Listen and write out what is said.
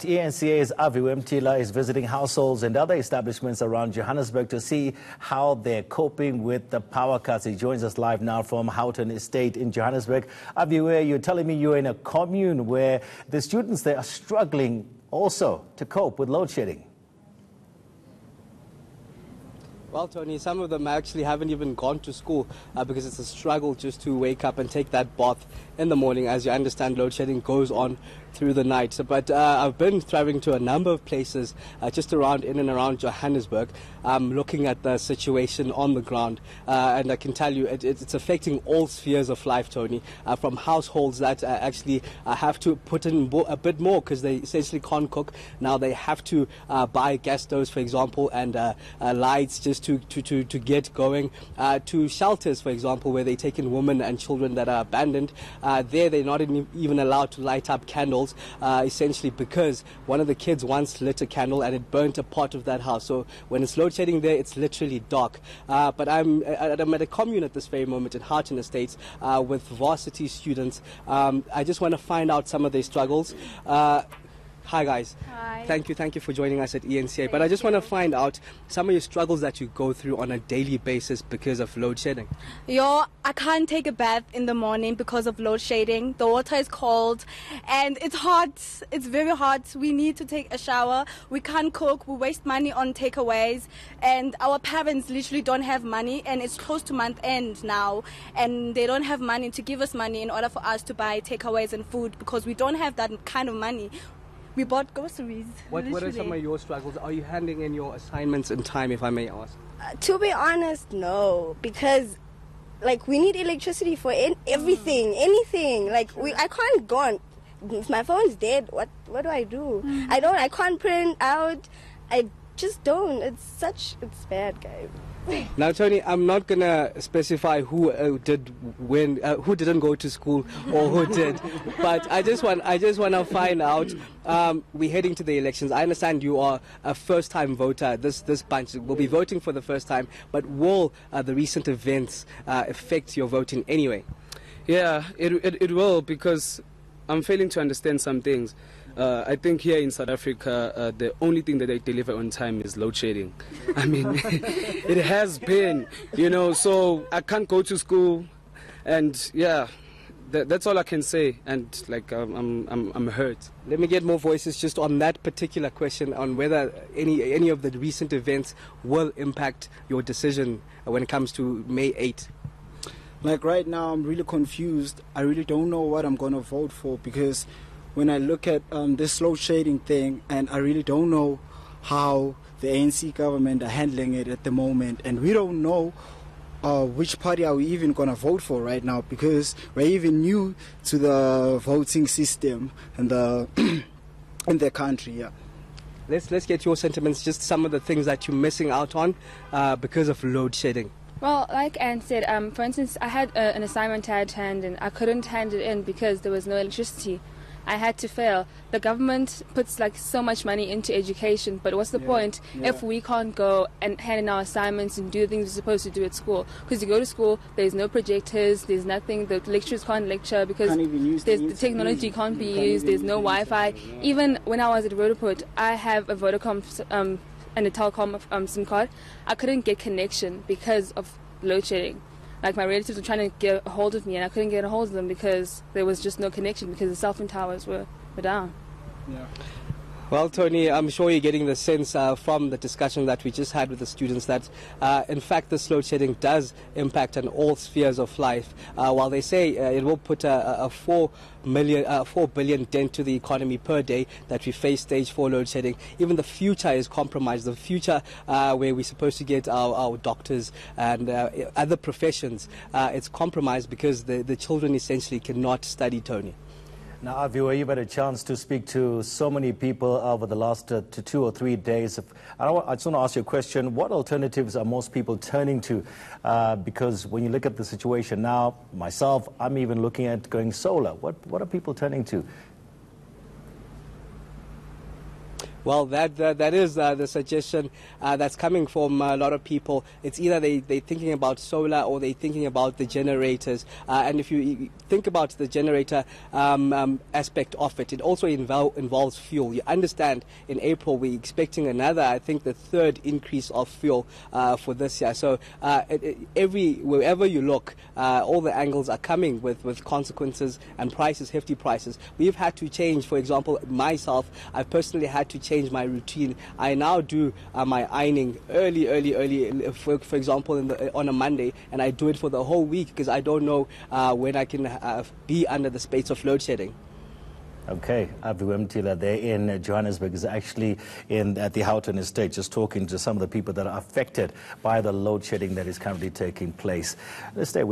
eNCA's Aviwe Mtila is visiting households and other establishments around Johannesburg to see how they're coping with the power cuts. He joins us live now from Houghton Estate in Johannesburg. Aviwe, you're telling me you're in a commune where the students there are struggling also to cope with load shedding. Well, Tony, some of them actually haven't even gone to school because it's a struggle just to wake up and take that bath in the morning. As you understand, load shedding goes on through the night. But I've been traveling to a number of places just around in and around Johannesburg, looking at the situation on the ground. And I can tell you it's affecting all spheres of life, Tony, from households that actually have to put in a bit more because they essentially can't cook. Now they have to buy gas stoves, for example, and lights just to get going, to shelters, for example, where they take in women and children that are abandoned. There they're not even allowed to light up candles, essentially because one of the kids once lit a candle and it burnt a part of that house. So when it's load shedding there, it's literally dark. But I'm at a commune at this very moment in Houghton Estates with varsity students. I just want to find out some of their struggles. Hi guys. Hi. Thank you for joining us at eNCA. But I just want to find out some of your struggles that you go through on a daily basis because of load shedding. I can't take a bath in the morning because of load shedding. The water is cold and it's hot. It's very hot. We need to take a shower. We can't cook. We waste money on takeaways and our parents literally don't have money, and it's close to month end now and they don't have money to give us money in order for us to buy takeaways and food because we don't have that kind of money. We bought groceries. What are some of your struggles? Are you handing in your assignments in time, if I may ask? To be honest, no, because we need electricity for everything, anything. I can't go on. If my phone's dead, what do I do? I can't print out. I just don't. It's bad, guys. Now, Tony, I'm not gonna specify who who didn't go to school or who did, but I just want to find out. We're heading to the elections. I understand you are a first-time voter. This bunch will be voting for the first time. But will the recent events affect your voting anyway? Yeah, it will, because I'm failing to understand some things. I think here in South Africa, the only thing that they deliver on time is load shedding. I mean, it has been, so I can't go to school, and yeah, that's all I can say. And I'm hurt. Let me get more voices just on that particular question, on whether any of the recent events will impact your decision when it comes to May 8th. Right now, I'm really confused. I really don't know what I'm going to vote for, because when I look at this load shedding thing, and I really don't know how the ANC government are handling it at the moment, and we don't know which party are we even going to vote for right now, because we're even new to the voting system and in the country. Yeah. Let's get your sentiments, just some of the things that you're missing out on because of load shedding. Well, like Anne said, for instance, I had an assignment I had to hand in. I couldn't hand it in because there was no electricity. I had to fail. The government puts so much money into education, but what's the point if we can't go and hand in our assignments and do the things we're supposed to do at school? Because you go to school, there's no projectors, there's nothing, the lecturers can't lecture because the technology can't be used, there's no Wi-Fi. Even when I was at Vodaport, I have a Vodacom and a telecom SIM card. I couldn't get connection because of load shedding. My relatives were trying to get a hold of me, and I couldn't get a hold of them because there was just no connection, because the cell phone towers were down. Yeah. Well, Tony, I'm sure you're getting the sense from the discussion that we just had with the students that, in fact, this load shedding does impact on all spheres of life. While they say it will put a 4 billion dent to the economy per day that we face stage 4 load shedding, even the future is compromised. The future where we're supposed to get our doctors and other professions, it's compromised because the children essentially cannot study, Tony. Now, Aviwe, you've had a chance to speak to so many people over the last 2 or 3 days. I just want to ask you a question. What alternatives are most people turning to? Because when you look at the situation now, myself, I'm even looking at going solar. What are people turning to? Well, that is the suggestion that's coming from a lot of people. It's either they're thinking about solar or they're thinking about the generators. And if you think about the generator aspect of it, it also involves fuel. You understand, in April we're expecting another, I think the third increase of fuel for this year. So wherever you look, all the angles are coming with consequences and prices, hefty prices. We've had to change, for example, myself, I've personally had to change my routine. I now do my ironing early, for example, on a Monday, and I do it for the whole week because I don't know when I can be under the space of load shedding. Okay, Aviwe Mtila there in Johannesburg is actually at the Houghton estate, just talking to some of the people that are affected by the load shedding that is currently taking place. Let's stay with